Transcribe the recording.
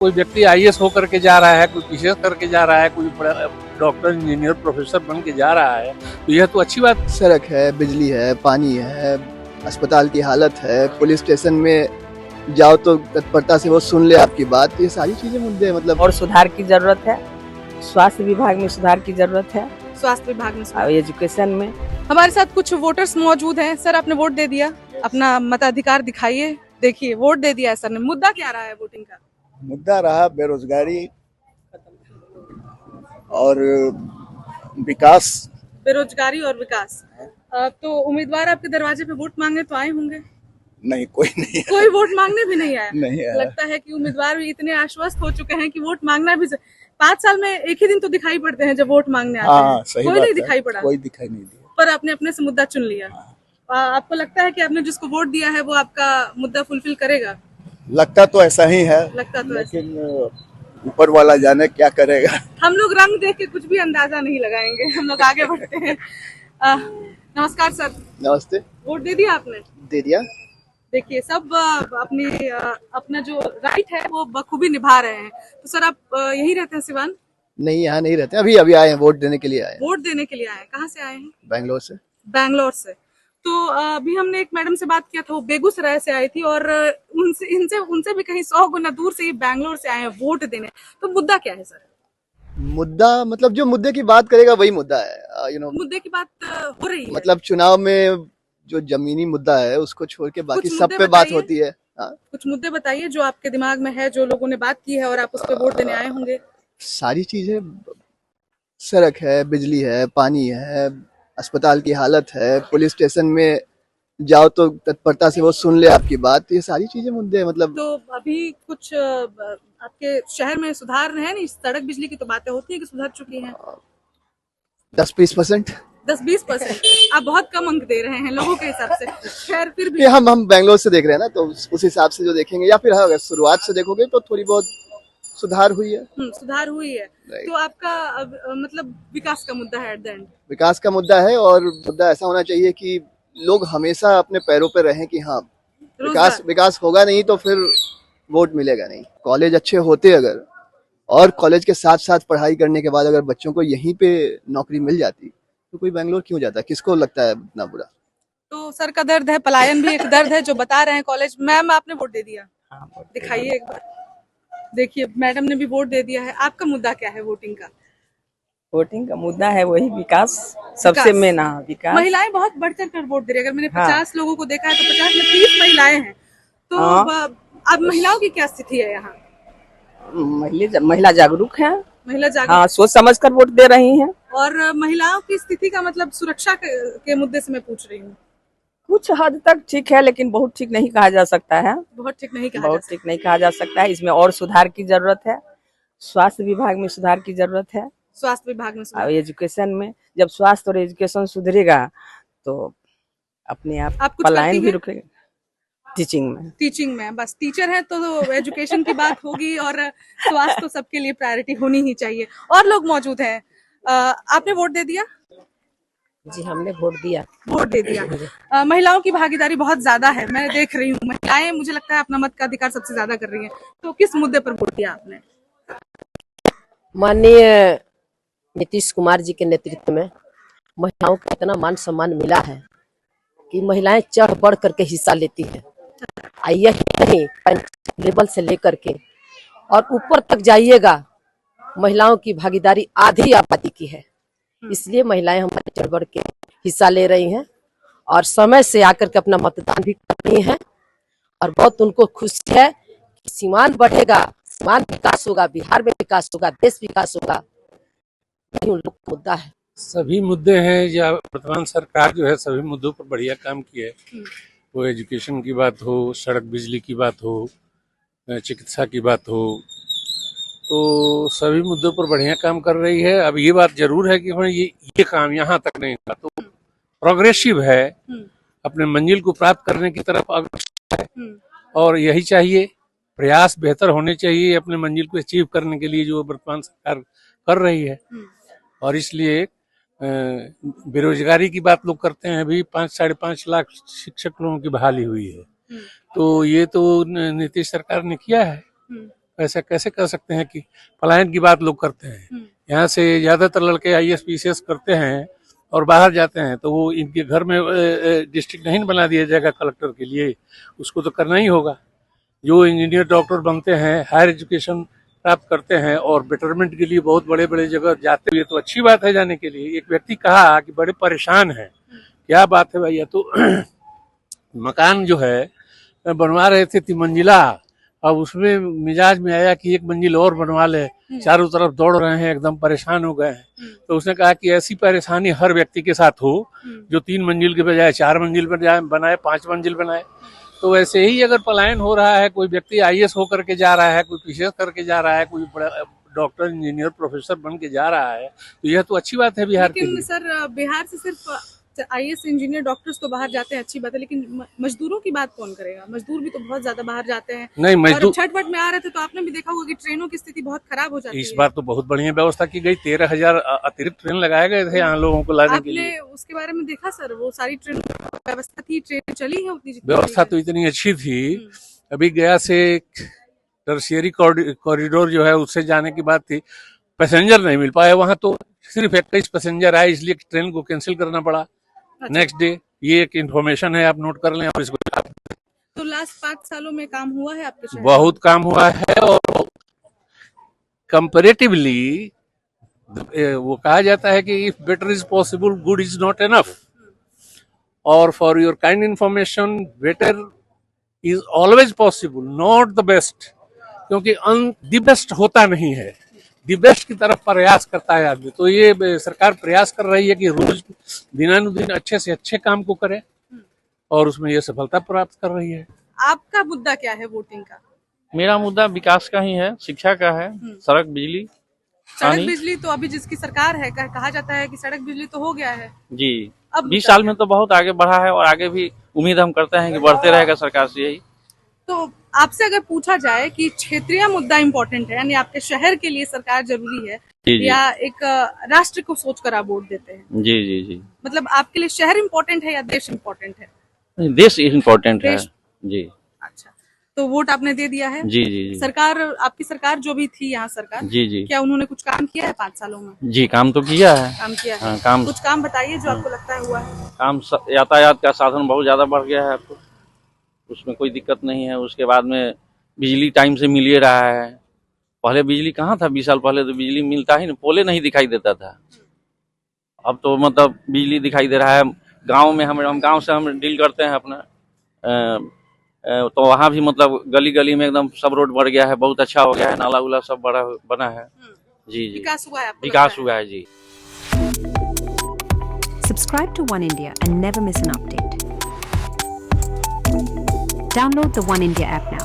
कोई व्यक्ति आईएएस होकर के जा रहा है, कोई पीसीएस करके जा रहा है, कोई डॉक्टर, इंजीनियर, प्रोफेसर बन के जा रहा है, तो यह तो अच्छी बात। सड़क है, बिजली है, पानी है, अस्पताल की हालत है, पुलिस स्टेशन में जाओ तो तत्परता से वो सुन ले आपकी बात। ये सारी चीजें मुद्दे हैं मतलब। और सुधार की जरूरत है। स्वास्थ्य विभाग में सुधार की जरूरत है। स्वास्थ्य विभाग में और एजुकेशन में। हमारे साथ कुछ वोटर्स मौजूद हैं। सर, आपने वोट दे दिया, अपना मताधिकार दिखाइए। देखिए, वोट दे दिया है सर ने। मुद्दा क्या रहा है वोटिंग का? मुद्दा रहा बेरोजगारी और विकास। बेरोजगारी और विकास। तो उम्मीदवार आपके दरवाजे पे वोट मांगने तो आए होंगे? नहीं, कोई नहीं कोई वोट मांगने भी नहीं आया। नहीं आया। लगता है कि उम्मीदवार भी इतने आश्वस्त हो चुके हैं कि वोट मांगना भी 5 साल में एक ही दिन तो दिखाई पड़ते हैं जब वोट मांगने आते हैं। सही कोई बात नहीं है, दिखाई पड़ा, कोई दिखाई नहीं दिया। पर आपने अपने से मुद्दा चुन लिया। आपको लगता है कि आपने जिसको वोट दिया है वो आपका मुद्दा फुलफिल करेगा? लगता तो ऐसा ही है, लगता तो ऐसा। लेकिन ऊपर वाला जाने क्या करेगा। हम लोग रंग देख के कुछ भी अंदाजा नहीं लगाएंगे, हम लोग आगे बढ़ते हैं। नमस्कार सर। नमस्ते। वोट दे दिया आपने? दे दिया। देखिए, सब अपना जो राइट है वो बखूबी निभा रहे हैं। तो सर, आप यहीं रहते हैं सिवान? नहीं, यहाँ नहीं रहते, अभी अभी आए हैं, वोट देने के लिए आए हैं। वोट देने के लिए आए हैं। कहाँ से आए हैं? बैंगलोर से। बैंगलोर से। तो अभी हमने एक मैडम से बात किया था, वो बेगूसराय से आई थी और उनसे भी कहीं 100 गुना दूर से ही बैंगलोर से आए हैं वोट देने। तो मुद्दा क्या है सर? मुद्दा मतलब जो मुद्दे की बात करेगा वही मुद्दा है। मुद्दे की बात हो रही है। मतलब चुनाव में जो जमीनी मुद्दा है उसको छोड़ के बाकी कुछ सब मुद्दे पे बात बताइए। होती है। हाँ, कुछ मुद्दे बताइए जो आपके दिमाग में है, जो लोगों ने बात की है और आप उस पर वोट देने आए होंगे। सारी चीजें, सड़क है, बिजली है, पानी है, अस्पताल की हालत है, पुलिस स्टेशन में जाओ तो तत्परता से वो सुन ले आपकी बात। ये सारी चीजें मुद्दे हैं मतलब। तो अभी कुछ आपके शहर में सुधार है नहीं? सड़क बिजली की तो बातें होती है कि सुधर चुकी हैं। 10-20%। 10-20%। आप बहुत कम अंक दे रहे हैं लोगों के हिसाब से। खैर, फिर भी ये हम बैंगलोर से देख रहे हैं ना, तो उस हिसाब से जो देखेंगे, या फिर अगर शुरुआत से देखोगे तो थोड़ी बहुत सुधार हुई है। सुधार हुई है। तो आपका मतलब विकास का मुद्दा है एट द एंड? विकास का मुद्दा है, और मुद्दा ऐसा होना चाहिए कि लोग हमेशा अपने पैरों पे रहें कि हाँ, विकास होगा नहीं तो फिर वोट मिलेगा नहीं। कॉलेज अच्छे होते अगर, और कॉलेज के साथ साथ पढ़ाई करने के बाद अगर बच्चों को यहीं पे नौकरी मिल जाती तो कोई बैंगलोर क्यों जाता? किसको लगता है इतना बुरा? तो सर का दर्द है, पलायन भी एक दर्द है जो बता रहे हैं कॉलेज। मैम, आपने वोट दे दिया? दिखाइए एक बार। देखिए, मैडम ने भी वोट दे दिया है। आपका मुद्दा क्या है वोटिंग का? वोटिंग का मुद्दा है वही विकास, सबसे मेन विकास। महिलाएं बहुत बढ़ चढ़ कर वोट दे रही है। अगर मैंने हाँ। 50 लोगों को देखा है तो 50 में 30 महिलाएं हैं। तो हाँ। अब महिलाओं की क्या स्थिति है यहाँ? महिला जागरूक है। महिला जागरूक। हाँ, सोच समझ कर वोट दे रही हैं। और महिलाओं की स्थिति का मतलब सुरक्षा के मुद्दे से मैं पूछ रही हूँ। कुछ हद तक ठीक है, लेकिन बहुत ठीक नहीं कहा जा सकता है। बहुत ठीक नहीं कहा बहुत ठीक नहीं कहा जा सकता है। इसमें और सुधार की जरूरत है। स्वास्थ्य विभाग में सुधार की जरूरत है। स्वास्थ्य विभाग में और एजुकेशन में। जब स्वास्थ्य और एजुकेशन सुधरेगा तो अपने आप पलायन भी रुकेगा। टीचिंग में बस टीचर है तो एजुकेशन की बात होगी, और स्वास्थ्य तो सबके लिए प्रायोरिटी होनी ही चाहिए। और लोग मौजूद हैं। आपने वोट दे दिया? जी, हमने वोट दिया। वोट दे दिया। महिलाओं की भागीदारी बहुत ज्यादा है, मैं देख रही हूँ। महिलाएं, मुझे लगता है, अपना मत का अधिकार सबसे ज्यादा कर रही हैं। तो किस मुद्दे पर वोट दिया आपने? माननीय नीतीश कुमार जी के नेतृत्व में महिलाओं को इतना मान सम्मान मिला है कि महिलाएं चढ़ बढ़ करके हिस्सा लेती है। यही नहीं, पंचायत लेवल से लेकर के और ऊपर तक जाइएगा, महिलाओं की भागीदारी आधी आबादी की है। इसलिए महिलाएं हमारे चढ़ बढ़ के हिस्सा ले रही हैं और समय से आकर के अपना मतदान भी कर रही हैं। और बहुत उनको खुशी है कि सीमांत बढ़ेगा, सीमांत विकास होगा, बिहार में विकास होगा, देश विकास होगा। यही उन लोग का मुद्दा है। सभी मुद्दे हैं, या वर्तमान सरकार जो है सभी मुद्दों पर बढ़िया काम की है। वो एजुकेशन की बात हो, सड़क बिजली की बात हो, चिकित्सा की बात हो, तो सभी मुद्दों पर बढ़िया काम कर रही है। अब ये बात जरूर है कि हाँ, ये काम यहाँ तक नहीं था, तो प्रोग्रेसिव है, अपने मंजिल को प्राप्त करने की तरफ अग्रसर है। और यही चाहिए, प्रयास बेहतर होने चाहिए अपने मंजिल को अचीव करने के लिए, जो वर्तमान सरकार कर रही है। और इसलिए बेरोजगारी की बात लोग करते हैं। अभी 5-5.5 लाख शिक्षक लोगों की बहाली हुई है, तो ये तो नीतीश सरकार ने किया है। ऐसा कैसे कह सकते हैं कि पलायन की बात लोग करते हैं। यहाँ से ज्यादातर लड़के IAS PCS करते हैं और बाहर जाते हैं, तो वो इनके घर में डिस्ट्रिक्ट नहीं बना दिया जाएगा कलेक्टर के लिए, उसको तो करना ही होगा। जो इंजीनियर डॉक्टर बनते हैं, हायर एजुकेशन प्राप्त करते हैं और बेटरमेंट के लिए बहुत बड़े बड़े जगह जाते हुए, तो अच्छी बात है जाने के लिए। एक व्यक्ति कहा कि बड़े परेशान हैं, क्या बात है भैया, तो मकान जो है बनवा रहे थे 3 मंजिला, अब उसमें मिजाज में आया कि 1 मंजिल और बनवा ले, चारों तरफ दौड़ रहे हैं, एकदम परेशान हो गए हैं। तो उसने कहा कि ऐसी परेशानी हर व्यक्ति के साथ हो, जो 3 मंजिल के बजाय 4 मंजिल बनाए, 5 मंजिल बनाए। तो वैसे ही अगर पलायन हो रहा है, कोई व्यक्ति IAS होकर के जा रहा है, कोई PCS करके जा रहा है, कोई बड़ा डॉक्टर, इंजीनियर, प्रोफेसर बन के जा रहा है, तो यह तो अच्छी बात है बिहार के लिए। लेकिन सर बिहार से सिर्फ IAS इंजीनियर डॉक्टर्स तो बाहर जाते हैं, अच्छी बात है, लेकिन मजदूरों की बात कौन करेगा? मजदूर भी तो बहुत ज्यादा बाहर जाते हैं। नहीं, मजदूर छठ में आ रहे थे तो आपने भी देखा होगा कि ट्रेनों की स्थिति बहुत खराब हो जाती है। इस बार तो बहुत बढ़िया व्यवस्था की गई, 13,000 अतिरिक्त ट्रेन लगाए गए थे यहाँ लोगों को लाने के लिए। उसके बारे में देखा सर? वो सारी ट्रेन व्यवस्था थी, ट्रेन चली है उतनी? व्यवस्था तो इतनी अच्छी थी। अभी गया से टर्शियरी कॉरिडोर जो है उससे जाने की बात थी, पैसेंजर नहीं मिल पाए वहां, तो सिर्फ 21 पैसेंजर आए, इसलिए ट्रेन को कैंसिल करना पड़ा नेक्स्ट डे। ये एक इन्फॉर्मेशन है, आप नोट कर लें और इसको। तो लास्ट 5 सालों में काम हुआ है आपके शहर? बहुत काम हुआ है, और कंपैरेटिवली वो कहा जाता है कि if better is possible, good is not enough. और for your kind information, better is always possible, not the best, क्योंकि द बेस्ट होता नहीं है, दी बेस्ट की तरफ प्रयास करता है आदमी। तो ये सरकार प्रयास कर रही है कि रोज दिनानुदिन अच्छे से अच्छे काम को करे, और उसमें ये सफलता प्राप्त कर रही है। आपका मुद्दा क्या है वोटिंग का? मेरा मुद्दा विकास का ही है, शिक्षा का है, सड़क, बिजली, सड़क बिजली तो अभी जिसकी सरकार है, कहा जाता है कि सड़क बिजली तो हो गया है जी। अब 20 साल में तो बहुत आगे बढ़ा है, और आगे भी उम्मीद हम करते हैं कि बढ़ते रहेगा सरकार से यही। तो आपसे अगर पूछा जाए कि क्षेत्रीय मुद्दा इम्पोर्टेंट है, यानी आपके शहर के लिए सरकार जरूरी है, जी। या एक राष्ट्र को सोचकर आप वोट देते हैं? जी जी जी। मतलब आपके लिए शहर इम्पोर्टेंट है या देश इम्पोर्टेंट है? देश इम्पोर्टेंट है जी। अच्छा, तो वोट आपने दे दिया है? जी जी जी। सरकार, आपकी सरकार जो भी थी यहाँ सरकार, जी जी, क्या उन्होंने कुछ काम किया है 5 सालों में? जी, काम तो किया है। काम किया है? हाँ, काम, कुछ काम बताइए जो आपको लगता है हुआ है। काम यातायात का साधन बहुत ज्यादा बढ़ गया है, आपको उसमें कोई दिक्कत नहीं है। उसके बाद में बिजली टाइम से मिल ही रहा है। पहले बिजली कहाँ था, 20 साल पहले तो बिजली मिलता ही नहीं, पोले नहीं दिखाई देता था। अब तो मतलब बिजली दिखाई दे रहा है। गांव में हम गांव से हम डील करते हैं अपना, तो वहाँ भी मतलब गली गली में एकदम सब रोड बढ़ गया है, बहुत अच्छा हो गया है, नाला उला सब बड़ा बना है। जी जी, विकास हुआ है, विकास हुआ है जी। Subscribe to One India and never miss an update. Download the One India app now.